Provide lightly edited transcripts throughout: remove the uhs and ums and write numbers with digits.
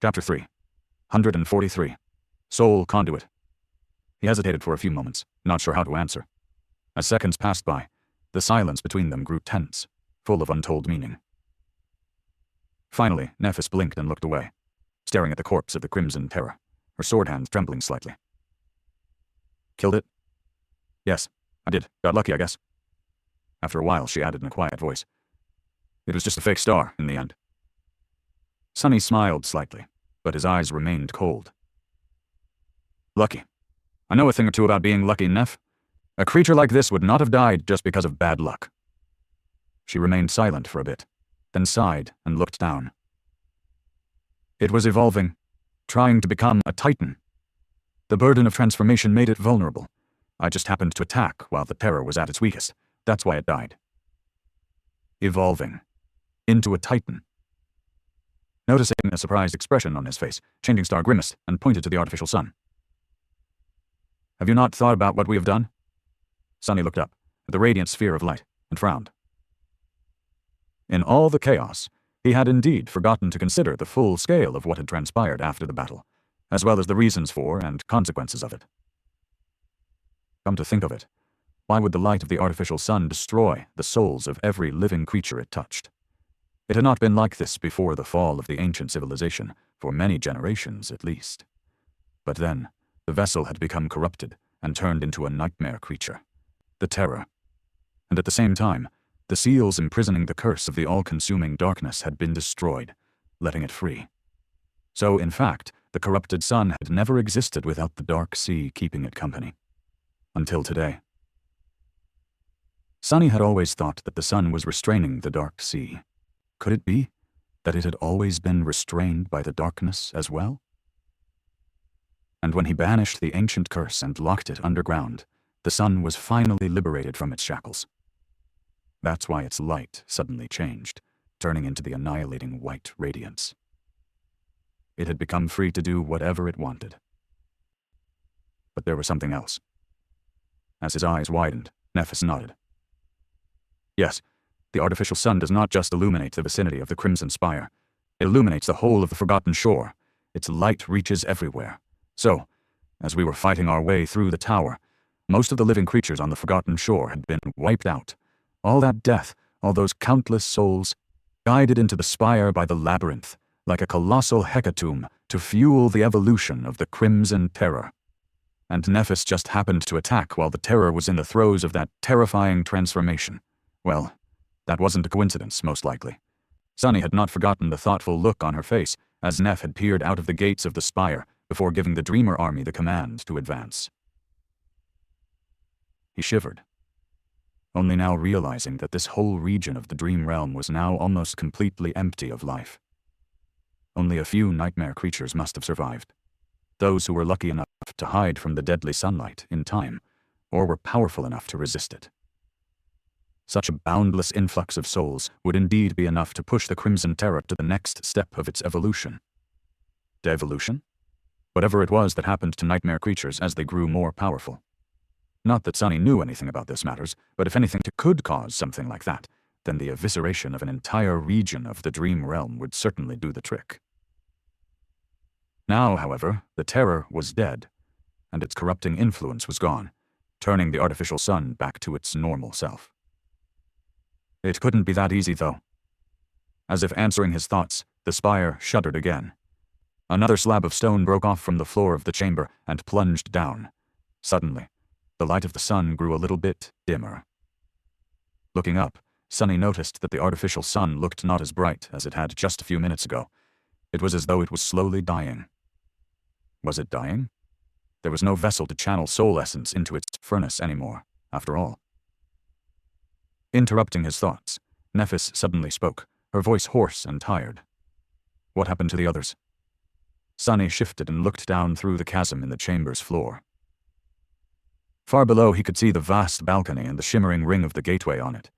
Chapter 3. 143. Soul Conduit. He hesitated for a few moments, not sure how to answer. As seconds passed by, the silence between them grew tense, full of untold meaning. Finally, Nephis blinked and looked away, staring at the corpse of the Crimson Terror, her sword hand trembling slightly. Killed it? Yes, I did. Got lucky, I guess. After a while, she added in a quiet voice. It was just a fake star, in the end. Sonny smiled slightly, but his eyes remained cold. Lucky. I know a thing or two about being lucky, Neph. A creature like this would not have died just because of bad luck. She remained silent for a bit, then sighed and looked down. It was evolving, trying to become a titan. The burden of transformation made it vulnerable. I just happened to attack while the terror was at its weakest. That's why it died. Evolving. Into a titan. Noticing a surprised expression on his face, Changing Star grimaced and pointed to the artificial sun. Have you not thought about what we have done? Sonny looked up at the radiant sphere of light and frowned. In all the chaos, he had indeed forgotten to consider the full scale of what had transpired after the battle, as well as the reasons for and consequences of it. Come to think of it, why would the light of the artificial sun destroy the souls of every living creature it touched? It had not been like this before the fall of the ancient civilization, for many generations at least. But then, the vessel had become corrupted and turned into a nightmare creature, the Terror. And at the same time, the seals imprisoning the curse of the all-consuming darkness had been destroyed, letting it free. So, in fact, the corrupted sun had never existed without the dark sea keeping it company. Until today. Sonny had always thought that the sun was restraining the dark sea. Could it be that it had always been restrained by the darkness as well? And when he banished the ancient curse and locked it underground, the sun was finally liberated from its shackles. That's why its light suddenly changed, turning into the annihilating white radiance. It had become free to do whatever it wanted. But there was something else. As his eyes widened, Nephis nodded. Yes, the artificial sun does not just illuminate the vicinity of the Crimson Spire. It illuminates the whole of the Forgotten Shore. Its light reaches everywhere. So, as we were fighting our way through the tower, most of the living creatures on the Forgotten Shore had been wiped out. All that death, all those countless souls, guided into the spire by the labyrinth, like a colossal hecatomb to fuel the evolution of the Crimson Terror. And Nephis just happened to attack while the Terror was in the throes of that terrifying transformation. Well, that wasn't a coincidence, most likely. Sonny had not forgotten the thoughtful look on her face as Neph had peered out of the gates of the spire before giving the Dreamer Army the command to advance. He shivered, only now realizing that this whole region of the Dream Realm was now almost completely empty of life. Only a few nightmare creatures must have survived. Those who were lucky enough to hide from the deadly sunlight in time, or were powerful enough to resist it. Such a boundless influx of souls would indeed be enough to push the Crimson Terror to the next step of its evolution. Devolution? Whatever it was that happened to nightmare creatures as they grew more powerful. Not that Sonny knew anything about this matters, but if anything could cause something like that, then the evisceration of an entire region of the Dream Realm would certainly do the trick. Now, however, the Terror was dead, and its corrupting influence was gone, turning the artificial sun back to its normal self. It couldn't be that easy, though. As if answering his thoughts, the spire shuddered again. Another slab of stone broke off from the floor of the chamber and plunged down. Suddenly, the light of the sun grew a little bit dimmer. Looking up, Sonny noticed that the artificial sun looked not as bright as it had just a few minutes ago. It was as though it was slowly dying. Was it dying? There was no vessel to channel soul essence into its furnace anymore, after all. Interrupting his thoughts, Nephis suddenly spoke, her voice hoarse and tired. What happened to the others? Sonny shifted and looked down through the chasm in the chamber's floor. Far below he could see the vast balcony and the shimmering ring of the gateway on it.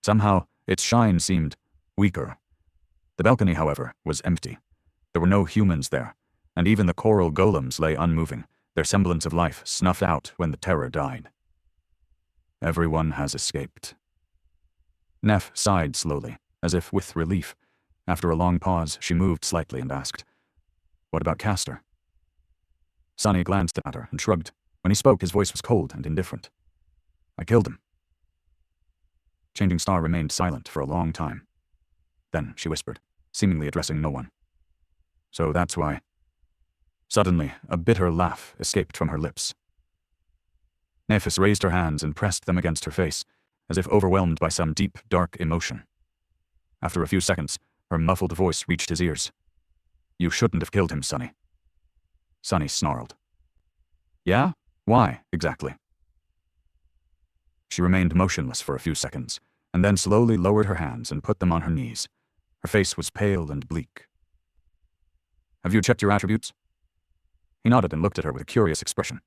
Somehow, its shine seemed weaker. The balcony, however, was empty. There were no humans there, and even the coral golems lay unmoving, their semblance of life snuffed out when the Terror died. Everyone has escaped. Neph sighed slowly, as if with relief. After a long pause, she moved slightly and asked, What about Castor? Sunny glanced at her and shrugged. When he spoke, his voice was cold and indifferent. I killed him. Changing Star remained silent for a long time. Then she whispered, seemingly addressing no one. So that's why. Suddenly, a bitter laugh escaped from her lips. Nephis raised her hands and pressed them against her face, as if overwhelmed by some deep, dark emotion. After a few seconds, her muffled voice reached his ears. You shouldn't have killed him, Sunny. Sunny snarled. Yeah? Why, exactly? She remained motionless for a few seconds, and then slowly lowered her hands and put them on her knees. Her face was pale and bleak. Have you checked your attributes? He nodded and looked at her with a curious expression.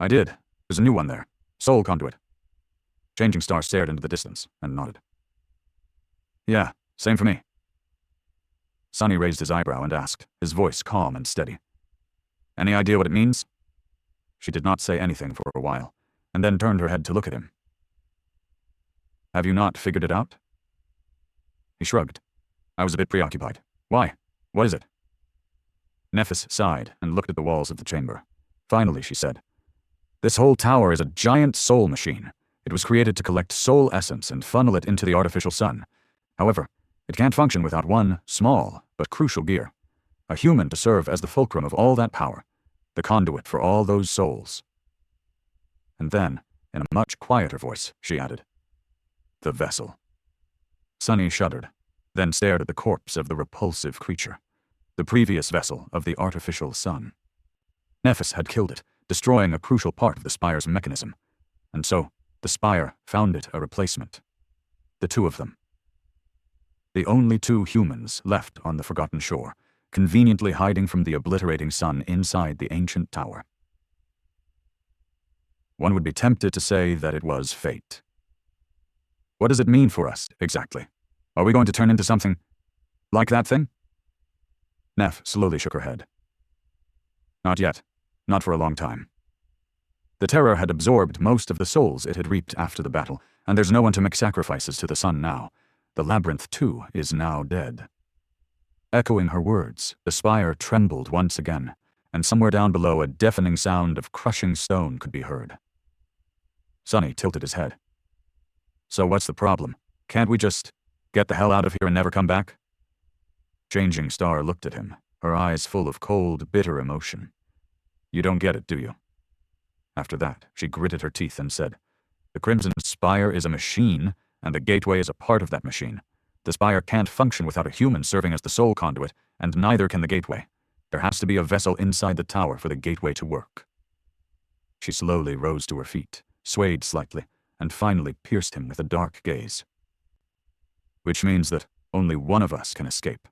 I did. There's a new one there. Soul Conduit. Changing Star stared into the distance and nodded. Yeah, same for me. Sunny raised his eyebrow and asked, his voice calm and steady. Any idea what it means? She did not say anything for a while, and then turned her head to look at him. Have you not figured it out? He shrugged. I was a bit preoccupied. Why? What is it? Nephis sighed and looked at the walls of the chamber. Finally, she said, This whole tower is a giant soul machine. It was created to collect soul essence and funnel it into the artificial sun. However, it can't function without one small but crucial gear. A human to serve as the fulcrum of all that power, the conduit for all those souls. And then, in a much quieter voice, she added, The vessel. Sunny shuddered, then stared at the corpse of the repulsive creature, the previous vessel of the artificial sun. Nephis had killed it, destroying a crucial part of the spire's mechanism, and so the spire found it a replacement. The two of them. The only two humans left on the forgotten shore, conveniently hiding from the obliterating sun inside the ancient tower. One would be tempted to say that it was fate. What does it mean for us, exactly? Are we going to turn into something like that thing? Neph slowly shook her head. Not yet. Not for a long time. The terror had absorbed most of the souls it had reaped after the battle, and there's no one to make sacrifices to the sun now. The labyrinth, too, is now dead. Echoing her words, the spire trembled once again, and somewhere down below a deafening sound of crushing stone could be heard. Sunny tilted his head. So what's the problem? Can't we just get the hell out of here and never come back? Changing Star looked at him, her eyes full of cold, bitter emotion. You don't get it, do you? After that, she gritted her teeth and said, The Crimson Spire is a machine, and the gateway is a part of that machine. The spire can't function without a human serving as the soul conduit, and neither can the gateway. There has to be a vessel inside the tower for the gateway to work. She slowly rose to her feet, swayed slightly, and finally pierced him with a dark gaze. Which means that only one of us can escape.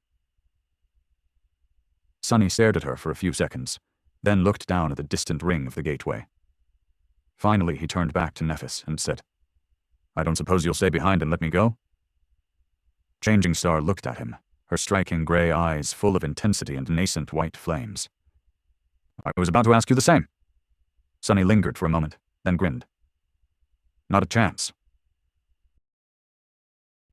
Sunny stared at her for a few seconds, then looked down at the distant ring of the gateway. Finally, he turned back to Nephis and said, I don't suppose you'll stay behind and let me go? Changing Star looked at him, her striking gray eyes full of intensity and nascent white flames. I was about to ask you the same. Sunny lingered for a moment, then grinned. Not a chance.